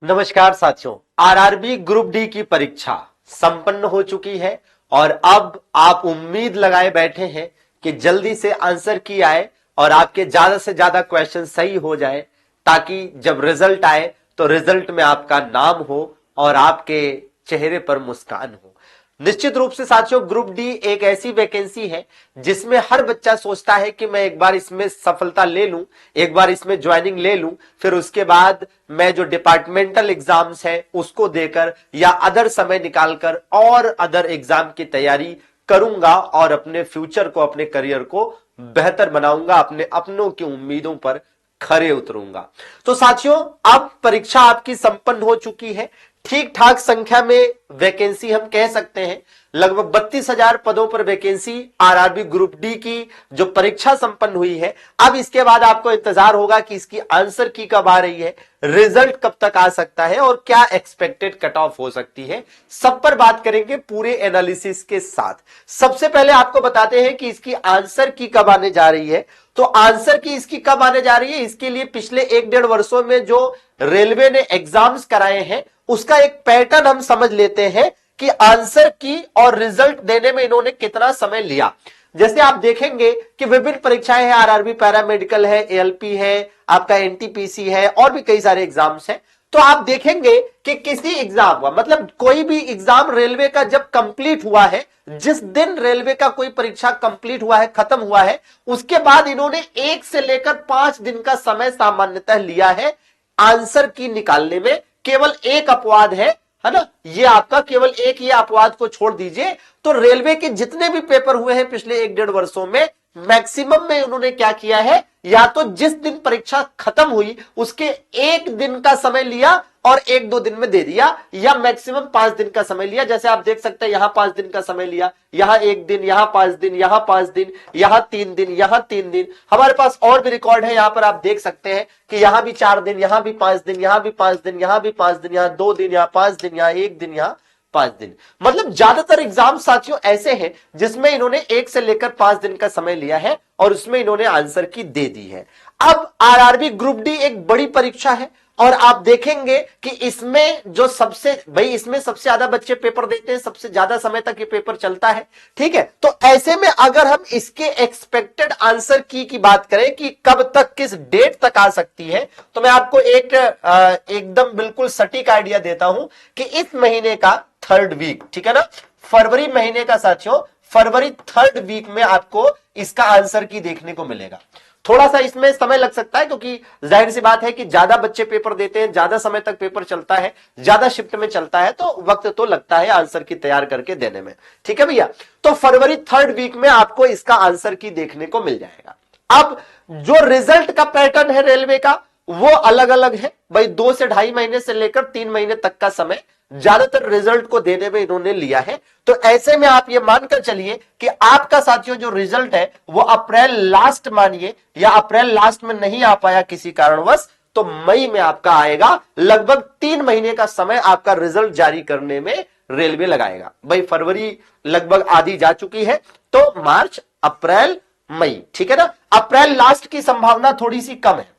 नमस्कार साथियों, RRB group D की परीक्षा संपन्न हो चुकी है और अब आप उम्मीद लगाए बैठे हैं कि जल्दी से आंसर की आए और आपके ज्यादा से ज्यादा क्वेश्चन सही हो जाए ताकि जब रिजल्ट आए तो रिजल्ट में आपका नाम हो और आपके चेहरे पर मुस्कान हो। निश्चित रूप से साथियों, ग्रुप डी एक ऐसी वैकेंसी है जिसमें हर बच्चा सोचता है कि मैं एक बार इसमें सफलता ले लूं, एक बार इसमें ज्वाइनिंग ले लूं, फिर उसके बाद मैं जो डिपार्टमेंटल एग्जाम्स है उसको देकर या अदर समय निकालकर और अदर एग्जाम की तैयारी करूंगा और अपने फ्यूचर को, अपने करियर को बेहतर बनाऊंगा, अपने अपनों की उम्मीदों पर खरे उतरूंगा। तो साथियों, अब परीक्षा आपकी संपन्न हो चुकी है। ठीक ठाक संख्या में वैकेंसी हम कह सकते हैं, लगभग 32,000 पदों पर वैकेंसी आरआरबी ग्रुप डी की जो परीक्षा संपन्न हुई है। अब इसके बाद आपको इंतजार होगा कि इसकी आंसर की कब आ रही है, रिजल्ट कब तक आ सकता है और क्या एक्सपेक्टेड कट ऑफ हो सकती है। सब पर बात करेंगे पूरे एनालिसिस के साथ। सबसे पहले आपको बताते हैं कि इसकी आंसर की कब आने जा रही है। तो आंसर की इसकी कब आने जा रही है, इसके लिए पिछले 1-1.5 वर्षों में जो रेलवे ने एग्जाम्स कराए हैं उसका एक पैटर्न हम समझ लेते हैं कि आंसर की और रिजल्ट देने में इन्होंने कितना समय लिया। जैसे आप देखेंगे कि विभिन्न परीक्षाएं हैं, आरआरबी पैरामेडिकल है, एएलपी है, आपका एनटीपीसी है और भी कई सारे एग्जाम्स हैं। तो आप देखेंगे कि किसी एग्जाम का मतलब कोई भी एग्जाम रेलवे का जब कंप्लीट हुआ है, जिस दिन रेलवे का कोई परीक्षा कंप्लीट हुआ है, खत्म हुआ है, उसके बाद इन्होंने 1 से लेकर 5 दिन का समय सामान्यतः लिया है आंसर की निकालने में। केवल एक अपवाद है ना, ये आपका केवल एक ये अपवाद को छोड़ दीजिए तो रेलवे के जितने भी पेपर हुए हैं पिछले 1-1.5 वर्षों में मैक्सिमम में उन्होंने क्या किया है, या तो जिस दिन परीक्षा खत्म हुई उसके 1 दिन का समय लिया और 1-2 दिन में दे दिया, या मैक्सिमम 5 दिन का समय लिया। जैसे आप देख सकते हैं यहां 5 दिन का समय लिया, यहां 1 दिन, यहां 5 दिन, यहां 5 दिन, यहां 3 दिन, यहां 3 दिन। हमारे पास और भी रिकॉर्ड है, यहां पर आप देख सकते हैं कि यहां भी 4 दिन, यहां भी 5 दिन, यहां भी 5 दिन, यहां भी 5 दिन, यहां 2 दिन, यहां 5 दिन, यहां 1 दिन, यहां 5 दिन। मतलब ज्यादातर एग्जाम साथियों ऐसे हैं जिसमें इन्होंने 1 से लेकर 5 दिन का समय लिया है और उसमें इन्होंने आंसर की दे दी है। अब आरआरबी ग्रुप डी एक बड़ी परीक्षा है और आप देखेंगे कि इसमें जो इसमें सबसे ज्यादा बच्चे पेपर देते हैं, सबसे ज्यादा समय तक ये पेपर चलता है। ठीक है, तो ऐसे में अगर हम इसके एक्सपेक्टेड आंसर की बात करें कि कब तक, किस डेट तक आ सकती है, तो मैं आपको एकदम बिल्कुल सटीक आइडिया देता हूं कि इस महीने का 3rd वीक, ठीक है ना, फरवरी महीने का साथियों, फरवरी 3rd वीक में आपको इसका आंसर की देखने को मिलेगा। थोड़ा सा इसमें समय लग सकता है क्योंकि जाहिर सी बात है कि ज्यादा बच्चे पेपर देते हैं, ज्यादा समय तक पेपर चलता है, ज्यादा शिफ्ट में चलता है, तो वक्त तो लगता है आंसर की तैयार करके देने में। ठीक है भैया, तो फरवरी 3rd वीक में आपको इसका आंसर की देखने को मिल जाएगा। अब जो रिजल्ट का पैटर्न है रेलवे का वो अलग अलग है भाई, 2 से 2.5 महीने से लेकर 3 महीने तक का समय ज्यादातर रिजल्ट को देने में इन्होंने लिया है। तो ऐसे में आप ये मानकर चलिए कि आपका साथियों जो रिजल्ट है वो अप्रैल लास्ट मानिए, या अप्रैल लास्ट में नहीं आ पाया किसी कारणवश तो मई में आपका आएगा। लगभग 3 महीने का समय आपका रिजल्ट जारी करने में रेलवे लगाएगा। भाई फरवरी लगभग आधी जा चुकी है, तो मार्च, अप्रैल, मई, ठीक है ना। अप्रैल लास्ट की संभावना थोड़ी सी कम है,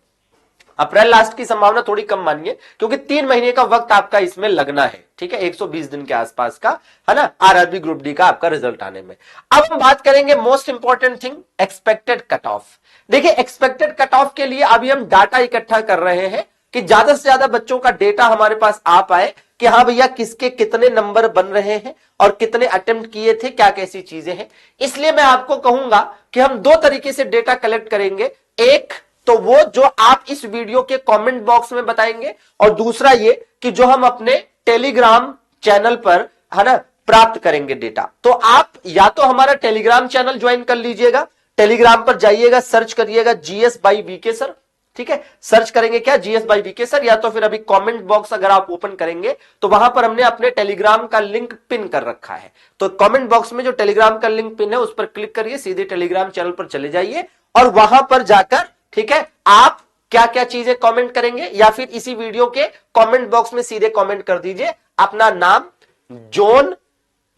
अप्रैल लास्ट की संभावना थोड़ी कम मानिए क्योंकि 3 महीने का वक्त आपका इसमें लगना है। ठीक है, 120 दिन के आसपास का है ना आरआरबी ग्रुप डी का आपका रिजल्ट आने में। अब हम बात करेंगे most important thing, expected cut off. देखिए एक्सपेक्टेड कट ऑफ के लिए अभी हम डाटा इकट्ठा कर रहे हैं कि ज्यादा से ज्यादा बच्चों का डेटा हमारे पास आ पाए कि हाँ भैया किसके कितने नंबर बन रहे हैं और कितने अटेम्प्ट किए थे, क्या कैसी चीजें हैं। इसलिए मैं आपको कहूंगा कि हम 2 तरीके से डेटा कलेक्ट करेंगे। एक तो वो जो आप इस वीडियो के कमेंट बॉक्स में बताएंगे, और दूसरा ये कि जो हम अपने टेलीग्राम चैनल पर है ना प्राप्त करेंगे डेटा। तो आप या तो हमारा टेलीग्राम चैनल ज्वाइन कर लीजिएगा, टेलीग्राम पर जाइएगा, सर्च करिएगा जीएस बाई वीके सर। ठीक है, सर्च करेंगे क्या, जीएस बाई वीके सर, या तो फिर अभी कमेंट बॉक्स अगर आप ओपन करेंगे तो वहां पर हमने अपने टेलीग्राम का लिंक पिन कर रखा है। तो कमेंट बॉक्स में जो टेलीग्राम का लिंक पिन है उस पर क्लिक करिए, सीधे टेलीग्राम चैनल पर चले जाइए और वहां पर जाकर ठीक है आप क्या क्या चीजें कमेंट करेंगे, या फिर इसी वीडियो के कमेंट बॉक्स में सीधे कमेंट कर दीजिए अपना नाम, जोन,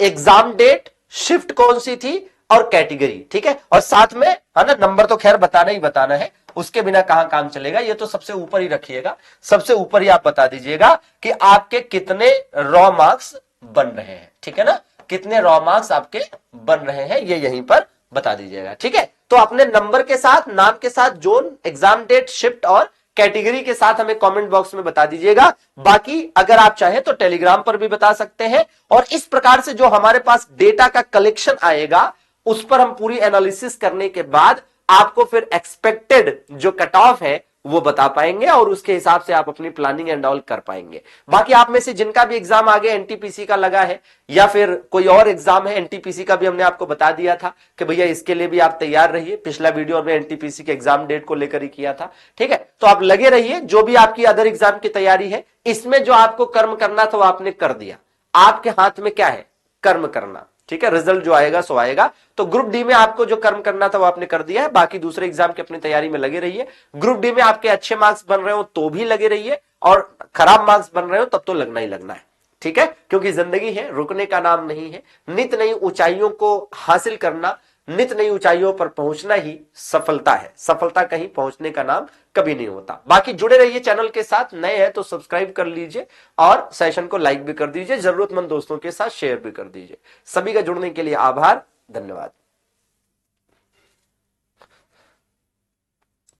एग्जाम डेट, शिफ्ट कौन सी थी और कैटेगरी। ठीक है, और साथ में है ना नंबर तो खैर बताना ही बताना है, उसके बिना कहां काम चलेगा। ये तो सबसे ऊपर ही रखिएगा, सबसे ऊपर ही आप बता दीजिएगा कि आपके कितने रॉ मार्क्स बन रहे हैं, ठीक है ना, कितने रॉ मार्क्स आपके बन रहे हैं ये यहीं पर बता दीजिएगा, ठीक है। तो अपने नंबर के साथ, नाम के साथ, जोन, एग्जाम डेट, शिफ्ट और कैटेगरी के साथ हमें कमेंट बॉक्स में बता दीजिएगा। बाकी अगर आप चाहें तो टेलीग्राम पर भी बता सकते हैं। और इस प्रकार से जो हमारे पास डेटा का कलेक्शन आएगा उस पर हम पूरी एनालिसिस करने के बाद आपको फिर एक्सपेक्टेड जो कट ऑफ है वो बता पाएंगे और उसके हिसाब से आप अपनी प्लानिंग एंड ऑल कर पाएंगे। बाकी आप में से जिनका भी एग्जाम आगे एनटीपीसी का लगा है या फिर कोई और एग्जाम है, एनटीपीसी का भी हमने आपको बता दिया था कि भैया इसके लिए भी आप तैयार रहिए। पिछला वीडियो में एनटीपीसी के एग्जाम डेट को लेकर ही किया था, ठीक है। तो आप लगे रहिए, जो भी आपकी अदर एग्जाम की तैयारी है इसमें जो आपको कर्म करना था वो आपने कर दिया। आपके हाथ में क्या है, कर्म करना, ठीक है। रिजल्ट जो आएगा सो आएगा। तो ग्रुप डी में आपको जो कर्म करना था वो आपने कर दिया है। बाकी दूसरे एग्जाम की अपनी तैयारी में लगे रहिए। ग्रुप डी में आपके अच्छे मार्क्स बन रहे हो तो भी लगे रहिए और खराब मार्क्स बन रहे हो तब तो लगना ही लगना है, ठीक है। क्योंकि जिंदगी है, रुकने का नाम नहीं है। नित नई ऊंचाइयों को हासिल करना, नित नई ऊंचाइयों पर पहुंचना ही सफलता है। सफलता कहीं पहुंचने का नाम कभी नहीं होता। बाकी जुड़े रहिए चैनल के साथ, नए हैं तो सब्सक्राइब कर लीजिए और सेशन को लाइक भी कर दीजिए, जरूरतमंद दोस्तों के साथ शेयर भी कर दीजिए। सभी का जुड़ने के लिए आभार, धन्यवाद।